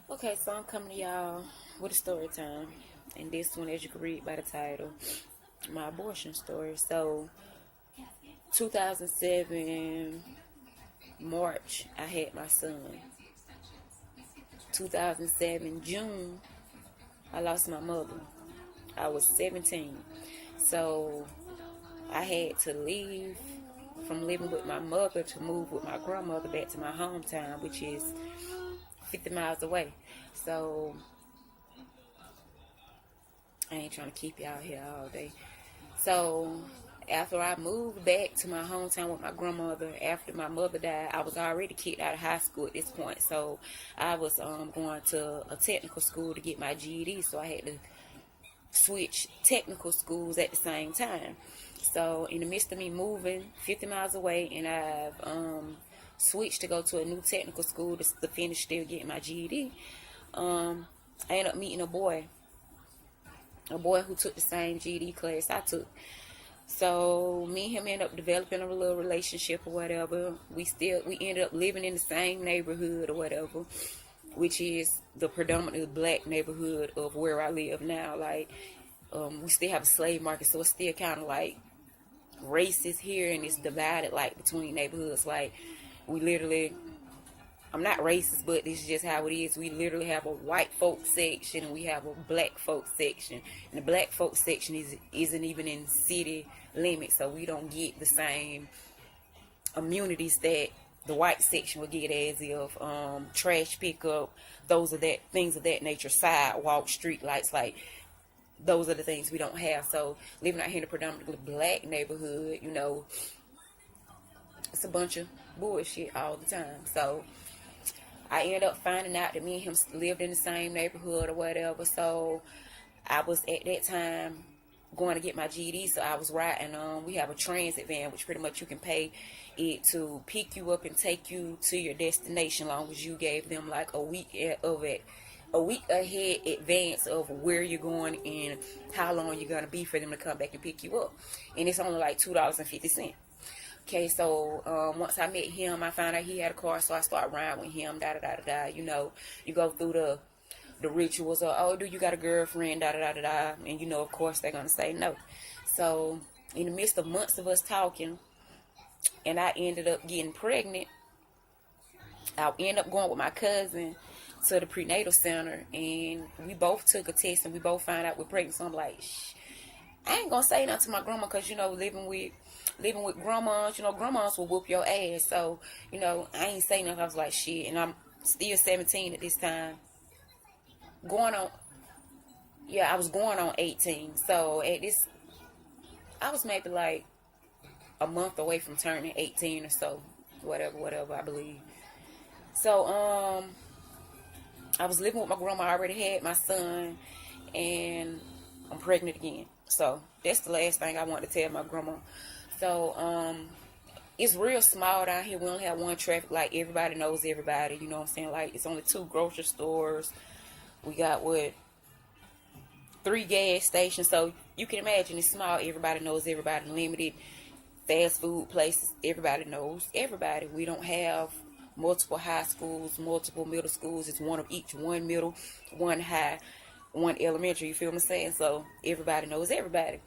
Okay, so I'm coming to y'all with a story time. And this one, as you can read by the title, my abortion story. So, 2007, March, I had my son. 2007, June, I lost my mother. I was 17. So, I had to leave from living with my mother to move with my grandmother back to my hometown, which is 50 miles away. So, I ain't trying to keep y'all here all day. So after I moved back to my hometown with my grandmother, after my mother died, I was already kicked out of high school at this point. So I was going to a technical school to get my GED. So I had to switch technical schools at the same time. So in the midst of me moving 50 miles away, and I've switched to go to a new technical school to finish still getting my GED, I ended up meeting a boy who took the same GED class I took. So me and him ended up developing a little relationship or whatever. We ended up living in the same neighborhood or whatever, which is the predominantly black neighborhood of where I live now. Like, we still have a slave market, so it's still kind of like racist here, and it's divided like between neighborhoods. Like, we literally, I'm not racist, but this is just how it is. We literally have a white folk section and we have a black folk section. And the black folk section isn't even in city limits, so we don't get the same immunities that the white section would get, as if trash pickup, things of that nature, sidewalk, street lights, like those are the things we don't have. So living out here in a predominantly black neighborhood, it's a bunch of bullshit all the time. So I ended up finding out that me and him lived in the same neighborhood or whatever. So I was at that time going to get my GED. So I was riding we have a transit van, which pretty much you can pay it to pick you up and take you to your destination, long as you gave them like a week ahead advance of where you're going and how long you're going to be for them to come back and pick you up. And it's only like $2.50. Okay, so once I met him, I found out he had a car, so I started riding with him, da-da-da-da-da. You go through the rituals of, oh, do you got a girlfriend, da-da-da-da-da. And, of course, they're going to say no. So in the midst of months of us talking, and I ended up getting pregnant, I ended up going with my cousin to the prenatal center, and we both took a test, and we both found out we're pregnant. So I'm like, I ain't going to say nothing to my grandma, because, living with grandmas, grandmas will whoop your ass. So, I ain't say nothing. I was like, shit. And I'm still 17 at this time. I was going on 18. So I was maybe like a month away from turning 18 or so. Whatever, I believe. So, I was living with my grandma. I already had my son, and I'm pregnant again. So, that's the last thing I want to tell my grandma. So, it's real small down here. We only have one traffic light. Everybody knows everybody. You know what I'm saying? Like, it's only 2 grocery stores. We got, 3 gas stations. So, you can imagine it's small. Everybody knows everybody. Limited fast food places. Everybody knows everybody. We don't have multiple high schools, multiple middle schools. It's one of each. One middle, one high, one elementary. You feel what I'm saying? So, everybody knows everybody.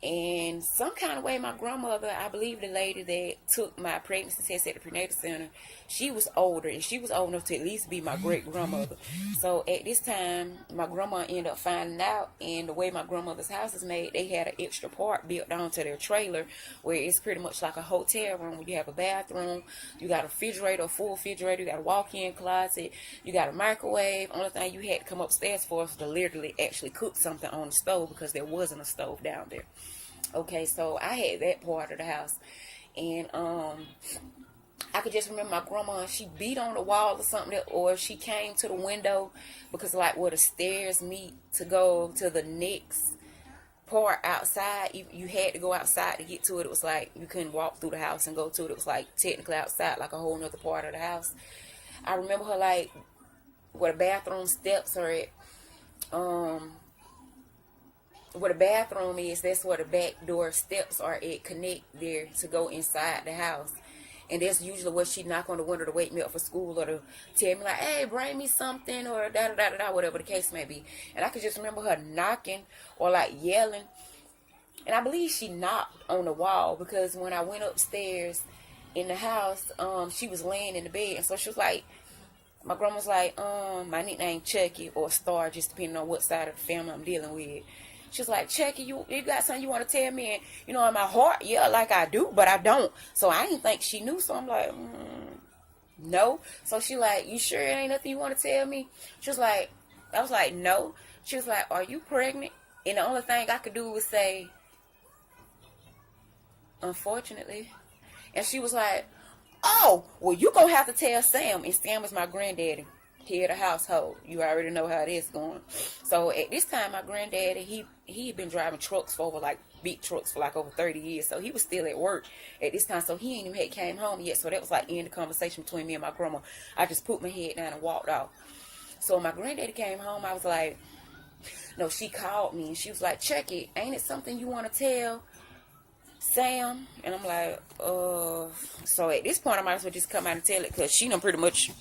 And some kind of way, my grandmother, I believe the lady that took my pregnancy test at the prenatal center, she was older, and she was old enough to at least be my great grandmother. So at this time, my grandma ended up finding out, and the way my grandmother's house is made, they had an extra part built onto their trailer, where it's pretty much like a hotel room. You have a bathroom, you got a refrigerator, a full refrigerator, you got a walk-in closet, you got a microwave. Only thing you had to come upstairs for was to literally actually cook something on the stove, because there wasn't a stove down there. Okay, so I had that part of the house, and I could just remember my grandma, she beat on the wall or something, or she came to the window, because like where the stairs meet to go to the next part outside, you had to go outside to get to it. It was like you couldn't walk through the house and go to it. It was like technically outside, like a whole nother part of the house. I remember her like where the bathroom steps are at, where the bathroom is, that's where the back door steps are at, connect there to go inside the house. And that's usually what she knock on the window to wake me up for school or to tell me like, hey, bring me something or da-da-da-da-da, whatever the case may be. And I could just remember her knocking or like yelling. And I believe she knocked on the wall because when I went upstairs in the house, she was laying in the bed. And so she was like, my grandma's like, my nickname Chucky or Star, just depending on what side of the family I'm dealing with. She was like, Chucky, you got something you want to tell me? And, in my heart, yeah, like I do, but I don't. So I didn't think she knew. So I'm like, no. So she like, you sure it ain't nothing you want to tell me? She was like, I was like, no. She was like, are you pregnant? And the only thing I could do was say, unfortunately. And she was like, oh, well, you gonna have to tell Sam. And Sam is my granddaddy, head of the household. You already know how it is going. So at this time, my granddaddy, he had been driving trucks for over like big trucks for like over 30 years. So he was still at work at this time. So he ain't even came home yet. So that was like the end of the conversation between me and my grandma. I just put my head down and walked off. So when my granddaddy came home, I was like, no, she called me and she was like, Chucky, ain't it something you want to tell Sam? And I'm like, so at this point I might as well just come out and tell it, because she done pretty much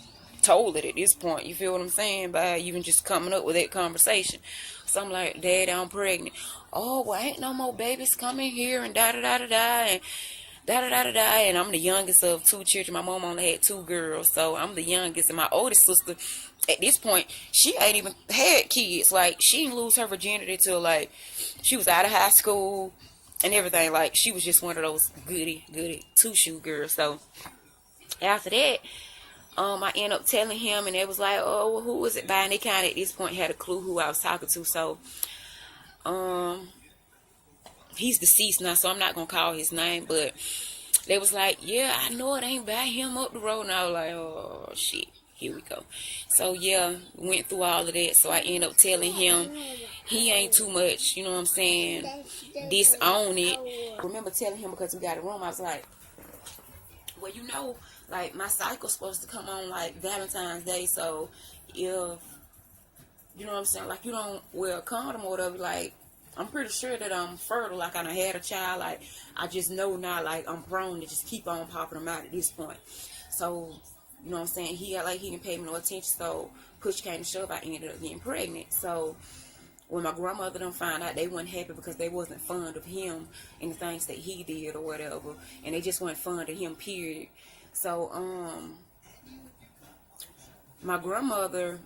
told it at this point, you feel what I'm saying, by even just coming up with that conversation. So I'm like, Dad, I'm pregnant. Oh, well, ain't no more babies coming here and da-da-da-da-da and da-da-da-da-da. And I'm the youngest of two children. My mom only had two girls, so I'm the youngest. And my oldest sister, at this point, she ain't even had kids. Like, she didn't lose her virginity till, like, she was out of high school and everything. Like, she was just one of those goody two-shoe girls. So after that, I ended up telling him, and it was like, oh, well, who is it by? And they kind of at this point had a clue who I was talking to. So he's deceased now, so I'm not gonna call his name, but they was like, yeah, I know it ain't by him up the road. And I was like, oh shit, here we go. So yeah, went through all of that. So I ended up telling him he ain't too much, you know what I'm saying, disown it. I remember telling him, because we got a room, I was like, well, like, my cycle's supposed to come on, like, Valentine's Day, so if, you know what I'm saying, like, you don't wear a condom or whatever, like, I'm pretty sure that I'm fertile, like, I done had a child, like, I just know now, like, I'm prone to just keep on popping them out at this point. So, you know what I'm saying, he didn't pay me no attention, so push came to shove, I ended up getting pregnant. So when my grandmother done found out, they wasn't happy because they wasn't fond of him and the things that he did or whatever, and they just weren't fond of him, period. So, my grandmother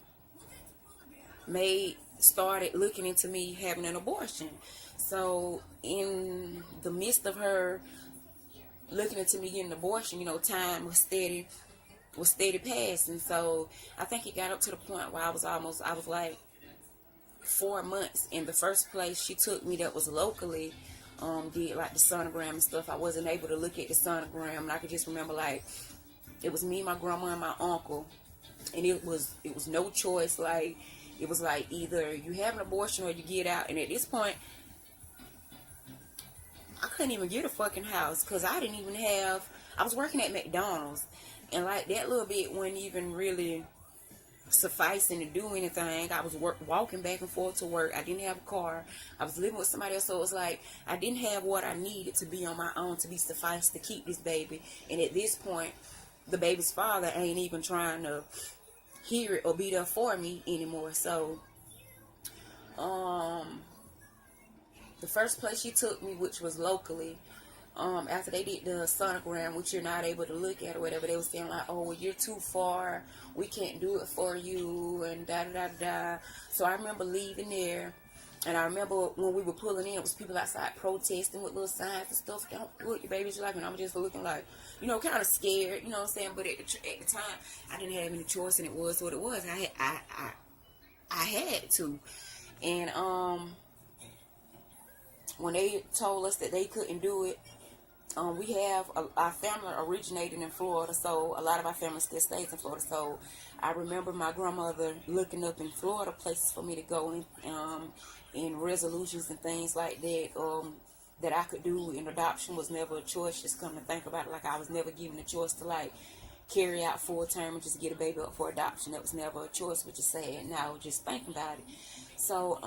started looking into me having an abortion. So, in the midst of her looking into me getting an abortion, time was steady passing. So, I think it got up to the point where I was like 4 months. In the first place she took me that was locally, did like the sonogram and stuff. I wasn't able to look at the sonogram, and I could just remember, like, it was me, my grandma, and my uncle, and it was no choice. Like, it was like either you have an abortion or you get out. And at this point, I couldn't even get a fucking house, because I was working at McDonald's, and like that little bit wasn't even really sufficing to do anything. I was walking back and forth to work. I didn't have a car. I was living with somebody else, so it was like I didn't have what I needed to be on my own to be sufficed to keep this baby. And at this point, the baby's father ain't even trying to hear it or be there for me anymore. So the first place she took me, which was locally, after they did the sonogram, which you're not able to look at or whatever, they were saying like, oh, well, you're too far, we can't do it for you, and da-da-da-da. So I remember leaving there, and I remember when we were pulling in, it was people outside protesting with little signs and stuff, don't do it, your baby's life, and I'm just looking like, kind of scared, you know what I'm saying, but at the time, I didn't have any choice, and it was what it was. I had to. And when they told us that they couldn't do it, we have our family originated in Florida, so a lot of our family still stays in Florida. So I remember my grandmother looking up in Florida places for me to go in resolutions and things like that, that I could do. And adoption was never a choice. Just come to think about it, like I was never given a choice to like carry out full term and just get a baby up for adoption. That was never a choice, which is sad now just thinking about it. So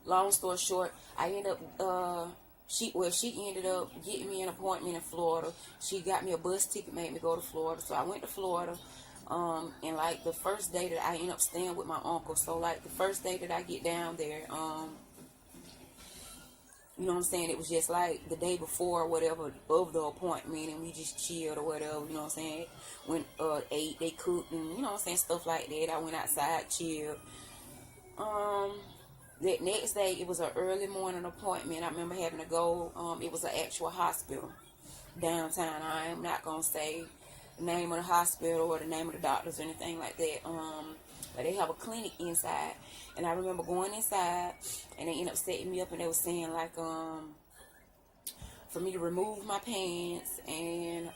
long story short, I ended up She ended up getting me an appointment in Florida. She got me a bus ticket, made me go to Florida. So I went to Florida. And like the first day that I ended up staying with my uncle. So like the first day that I get down there, you know what I'm saying? It was just like the day before or whatever of the appointment, and we just chilled or whatever, you know what I'm saying? Went, ate, they cooked, and you know what I'm saying? Stuff like that. I went outside, chilled. That next day, it was an early morning appointment. I remember having to go, it was an actual hospital downtown. I am not going to say the name of the hospital or the name of the doctors or anything like that. But they have a clinic inside. And I remember going inside, and they ended up setting me up, and they were saying, like, for me to remove my pants and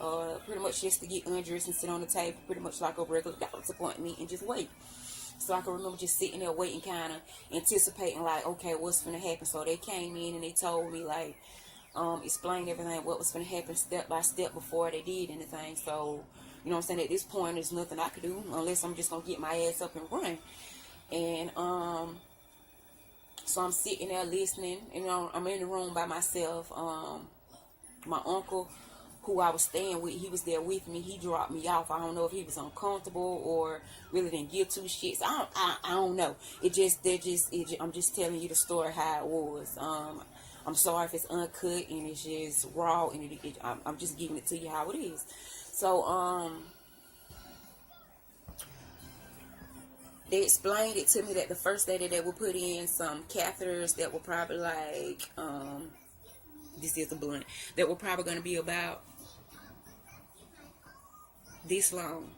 pretty much just to get undressed and sit on the table, pretty much like a regular doctor's appointment, and just wait. So I can remember just sitting there waiting, kind of anticipating, like, okay, what's going to happen? So they came in and they told me, like, explained everything, what was going to happen step by step before they did anything. So, you know what I'm saying, at this point, there's nothing I could do unless I'm just going to get my ass up and run. And so I'm sitting there listening, and I'm in the room by myself. My uncle, who I was staying with, he was there with me. He dropped me off. I don't know if he was uncomfortable or really didn't give two shits. I don't know. I'm just telling you the story how it was. I'm sorry if it's uncut and it's just raw, and I'm just giving it to you how it is. So they explained it to me that the first day that they would put in some catheters that were probably like this is a blunt, that were probably going to be about this long,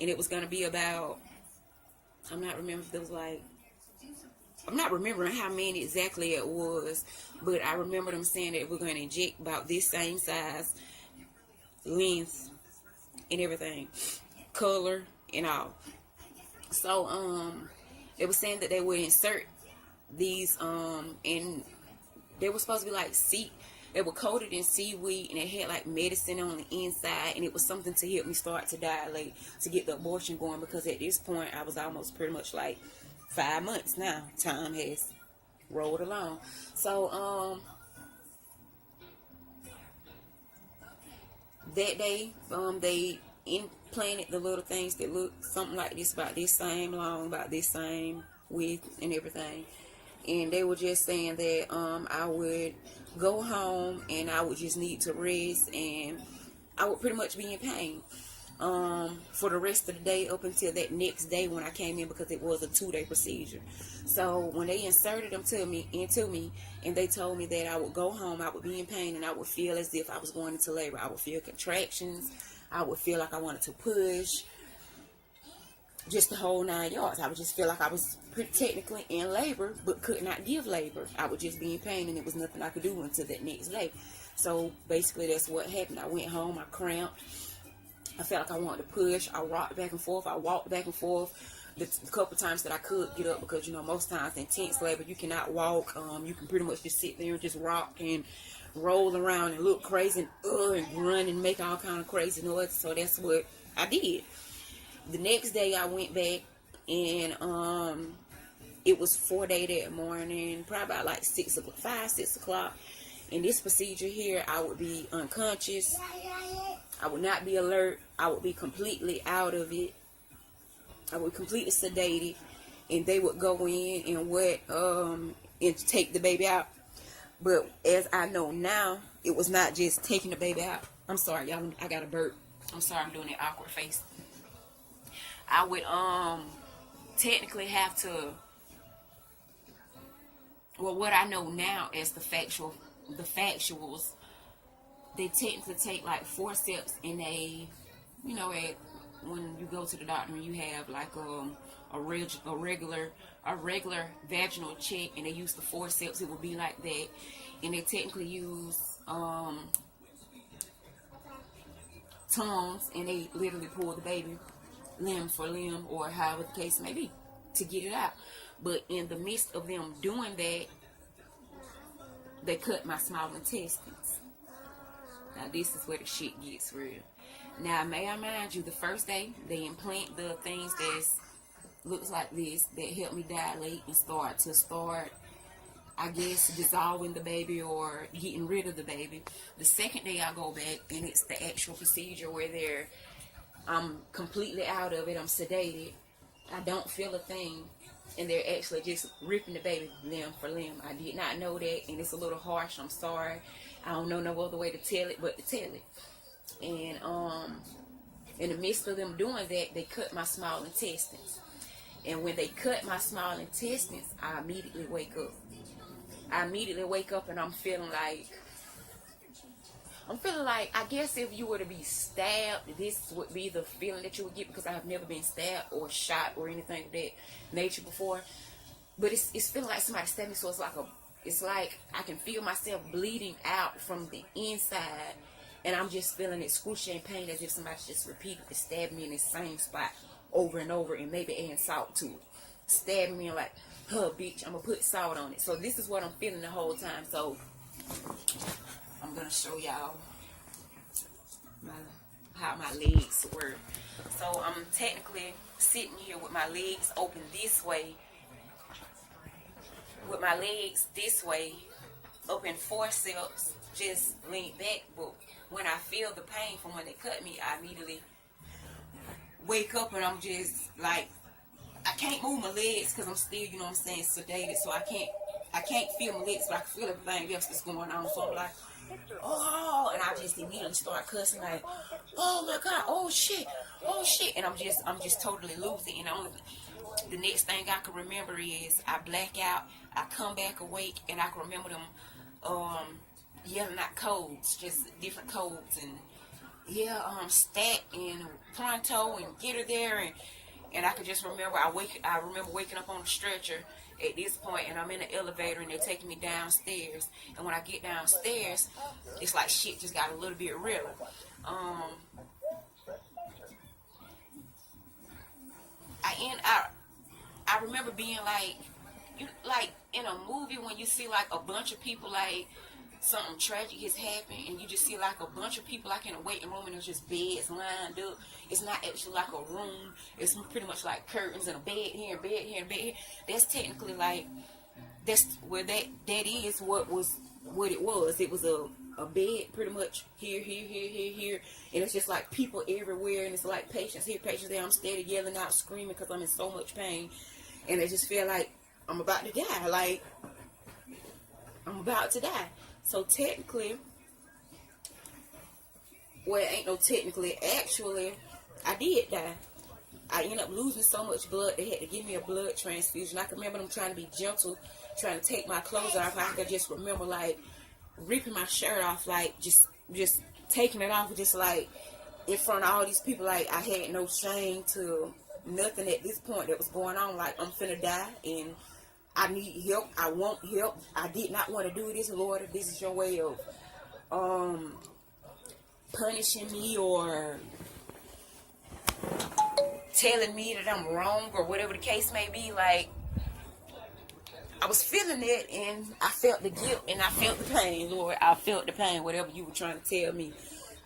and it was going to be about, I'm not remembering how many exactly it was, but I remember them saying that we're going to inject about this same size, length, and everything, color and all. So they were saying that they would insert these and they were supposed to be like they were coated in seaweed, and they had like medicine on the inside, and it was something to help me start to dilate, to get the abortion going, because at this point I was almost pretty much like 5 months now. Time has rolled along. So that day they implanted the little things that look something like this, about this same long, about this same width and everything. And they were just saying that I would go home and I would just need to rest, and I would pretty much be in pain for the rest of the day up until that next day when I came in, because it was a 2-day procedure. So when they inserted them into me, and they told me that I would go home, I would be in pain, and I would feel as if I was going into labor. I would feel contractions. I would feel like I wanted to push. Just the whole 9 yards. I would just feel like I was pretty technically in labor, but could not give labor. I would just be in pain, and there was nothing I could do until that next day. So basically that's what happened. I went home, I cramped, I felt like I wanted to push, I rocked back and forth, I walked back and forth the couple times that I could get up, because most times in intense labor you cannot walk. You can pretty much just sit there and just rock and roll around and look crazy and run and make all kind of crazy noise. So that's what I did. The next day I went back, and it was 4-day that morning, probably about like 6 o'clock. In this procedure here, I would be unconscious. I would not be alert. I would be completely out of it. I would be completely sedated, and they would go in and take the baby out. But as I know now, it was not just taking the baby out. I'm sorry, y'all. I got a burp. I'm sorry, I'm doing that awkward face. I would technically have to, well, what I know now as the factuals, they technically take like forceps, and they, when you go to the doctor and you have like a regular vaginal check, and they use the forceps, it would be like that. And they technically use tongues, and they literally pull the baby limb for limb, or however the case may be, to get it out. But in the midst of them doing that, they cut my small intestines. Now this is where the shit gets real. Now may I mind you, the first day they implant the things that looks like this, that help me dilate and start I guess, dissolving the baby or getting rid of the baby. The second day I go back, and it's the actual procedure where I'm completely out of it. I'm sedated. I don't feel a thing. And they're actually just ripping the baby limb for limb. I did not know that, and it's a little harsh. I'm sorry. I don't know no other way to tell it but to tell it. And in the midst of them doing that, they cut my small intestines. And when they cut my small intestines, I immediately wake up. And I'm feeling like, I guess if you were to be stabbed, this would be the feeling that you would get, because I have never been stabbed or shot or anything of that nature before. But it's feeling like somebody stabbed me, so it's like I can feel myself bleeding out from the inside, and I'm just feeling excruciating pain as if somebody just repeatedly stabbed me in the same spot over and over, and maybe adding salt to it. Stabbing me and like, huh, bitch, I'm gonna put salt on it. So this is what I'm feeling the whole time. So I'm gonna show y'all how my legs were. So I'm technically sitting here with my legs open this way, open forceps, just lean back. But when I feel the pain from when they cut me, I immediately wake up, and I'm just like, I can't move my legs because I'm still, you know what I'm saying, sedated. So I can't feel my legs, but I can feel everything else that's going on. So I'm like, oh, and I just immediately start cussing like, oh my God, oh shit, and I'm just totally losing. And the next thing I can remember is I black out, I come back awake, and I can remember them yelling out codes, just different codes, and stat and pronto and get her there, and I could just remember I remember waking up on the stretcher at this point, and I'm in the elevator, and they're taking me downstairs. And when I get downstairs, it's like shit just got a little bit realer. I remember being like in a movie when you see like a bunch of people, like something tragic has happened, and you just see like a bunch of people like in a waiting room, and there's just beds lined up. It's not actually like a room. It's pretty much like curtains and a bed here, and bed here, and bed here. That's technically like, that's where that is what it was. It was a bed pretty much here, and it's just like people everywhere, and it's like patients here, patients there. I'm steady yelling out, screaming because I'm in so much pain, and I just feel like I'm about to die. Like, I'm about to die. So technically, well, it ain't no technically, actually, I did die. I ended up losing so much blood, they had to give me a blood transfusion. I can remember them trying to be gentle, trying to take my clothes off. I could just remember, like, ripping my shirt off, like, just taking it off, just, like, in front of all these people. Like, I had no shame to nothing at this point that was going on. Like, I'm finna die, and I need help. I want help. I did not want to do this, Lord. If this is your way of punishing me or telling me that I'm wrong or whatever the case may be, like, I was feeling it, and I felt the guilt, and I felt the pain, Lord. I felt the pain, whatever you were trying to tell me.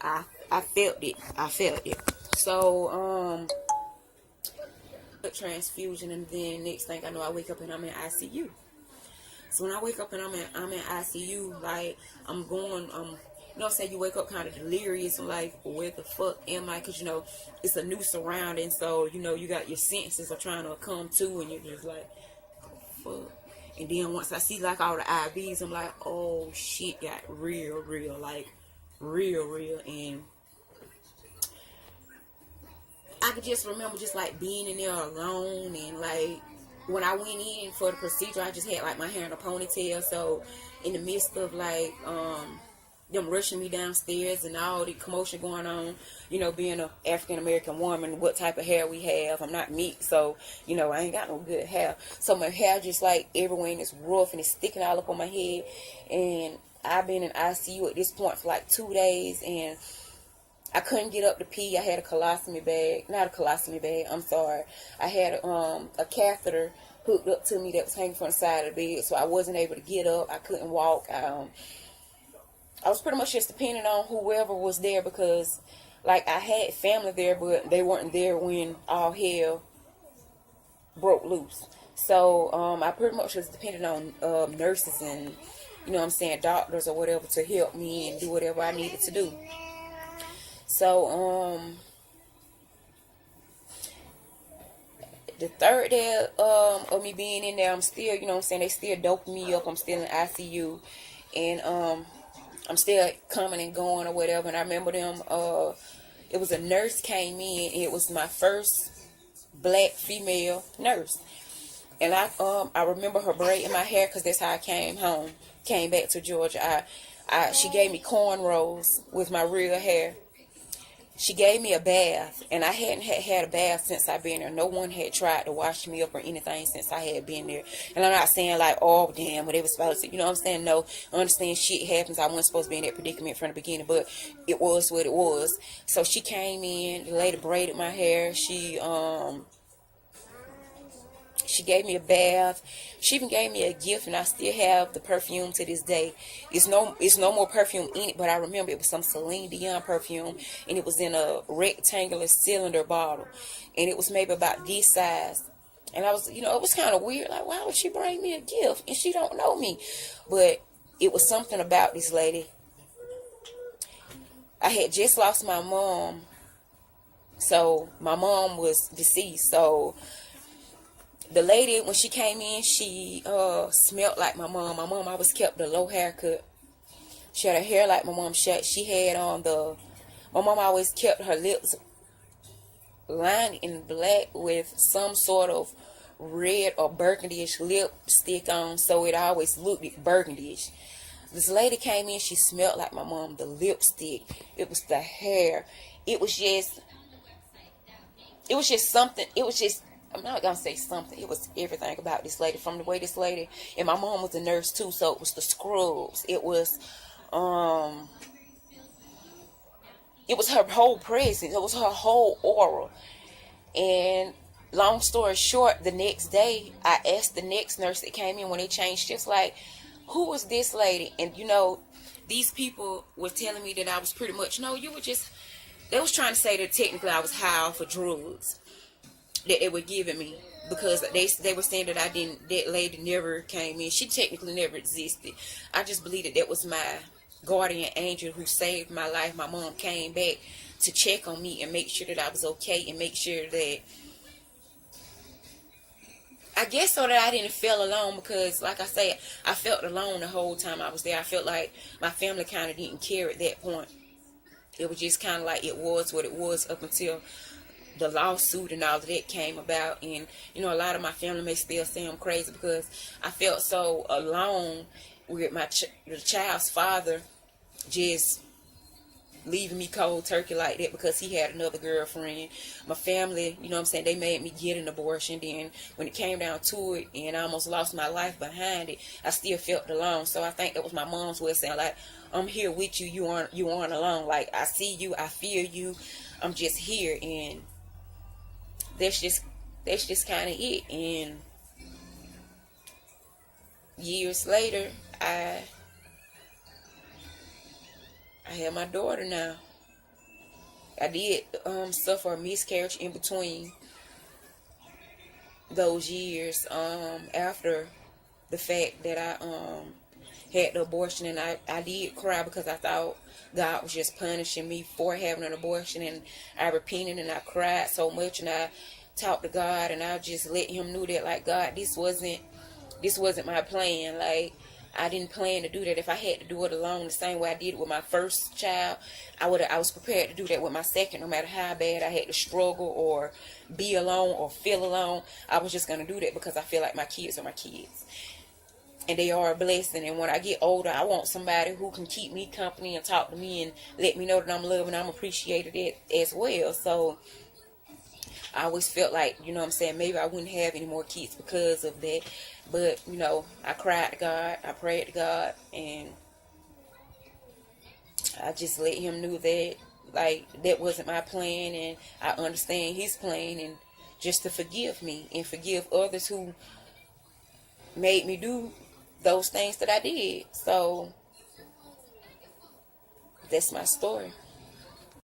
I felt it. So, transfusion, and then next thing I know, I wake up and I'm in ICU. So when I wake up and I'm in ICU, like, I'm going, you know what I'm saying, you wake up kind of delirious and like, where the fuck am I? Because, you know, it's a new surrounding, so, you know, you got your senses are trying to come to, and you're just like, fuck. And then once I see like all the IVs, I'm like, oh shit, got real, like real, and I could just remember just like being in there alone, and like when I went in for the procedure, I just had like my hair in a ponytail. So in the midst of like them rushing me downstairs and all the commotion going on, you know, being an African American woman, what type of hair we have, I'm not mixed, so you know, I ain't got no good hair. So my hair just like everywhere, and it's rough, and it's sticking all up on my head. And I've been in ICU at this point for like 2 days, and I couldn't get up to pee. I had a colostomy bag. Not a colostomy bag, I'm sorry. I had a catheter hooked up to me that was hanging from the side of the bed, so I wasn't able to get up. I couldn't walk. I was pretty much just depending on whoever was there, because, like, I had family there, but they weren't there when all hell broke loose. So I pretty much was dependent on nurses and, you know what I'm saying, doctors or whatever to help me and do whatever I needed to do. So the third day of me being in there, I'm still, you know what I'm saying, they still doping me up. I'm still in ICU, and I'm still coming and going or whatever. And I remember them. It was a nurse came in. And it was my first black female nurse, and I remember her braiding my hair because that's how I came back to Georgia. She gave me cornrows with my real hair. She gave me a bath, and I hadn't had a bath since I've been there. No one had tried to wash me up or anything since I had been there. And I'm not saying like, oh, damn, what they was supposed to, you know what I'm saying? No, I understand shit happens. I wasn't supposed to be in that predicament from the beginning, but it was what it was. So she came in, the lady braided my hair. She gave me a bath. She even gave me a gift, and I still have the perfume to this day. It's no more perfume in it, but I remember it was some Celine Dion perfume, and it was in a rectangular cylinder bottle, and it was maybe about this size. And I was, it was kind of weird. Like, why would she bring me a gift, and she don't know me? But it was something about this lady. I had just lost my mom, so my mom was deceased. So the lady, when she came in, she smelled like my mom. My mom always kept the low haircut. She had her hair like my mom. She had on my mom always kept her lips lined in black with some sort of red or burgundyish lipstick on, so it always looked burgundyish. This lady came in, she smelled like my mom. The lipstick, it was the hair. It was just something. I'm not gonna say something. It was everything about this lady. From the way this lady, and my mom was a nurse too, so it was the scrubs. It was her whole presence. It was her whole aura. And long story short, the next day, I asked the next nurse that came in when they changed shifts, like, who was this lady? And these people were telling me that I was pretty much, no, you were just. They was trying to say that technically I was high off of drugs that they were giving me, because they were saying that that lady never came in. She technically never existed. I just believe that was my guardian angel who saved my life. My mom came back to check on me and make sure that I was okay, and make sure that, I guess, so that I didn't feel alone, because like I said, I felt alone the whole time I was there. I felt like my family kind of didn't care at that point. It was just kind of like it was what it was up until the lawsuit and all of that came about. And a lot of my family may still say I'm crazy, because I felt so alone with the child's father just leaving me cold turkey like that because he had another girlfriend. My family, you know what I'm saying, they made me get an abortion. Then when it came down to it and I almost lost my life behind it, I still felt alone. So I think that was my mom's way of saying, like, I'm here with you. You aren't alone. Like, I see you, I feel you. I'm just here. And that's just kind of it. And years later, I have my daughter now. I did suffer a miscarriage in between those years, after the fact that I had the abortion. And I did cry because I thought God was just punishing me for having an abortion. And I repented and I cried so much, and I talked to God, and I just let him know that, like, God, this wasn't my plan. Like, I didn't plan to do that. If I had to do it alone the same way I did it with my first child, I was prepared to do that with my second. No matter how bad I had to struggle or be alone or feel alone, I was just going to do that because I feel like my kids are my kids. And they are a blessing. And when I get older, I want somebody who can keep me company and talk to me and let me know that I'm loved and I'm appreciated as well. So I always felt like, you know what I'm saying, maybe I wouldn't have any more kids because of that. But, I cried to God, I prayed to God, and I just let him know that, like, that wasn't my plan, and I understand his plan, and just to forgive me and forgive others who made me do those things that I did. So that's my story.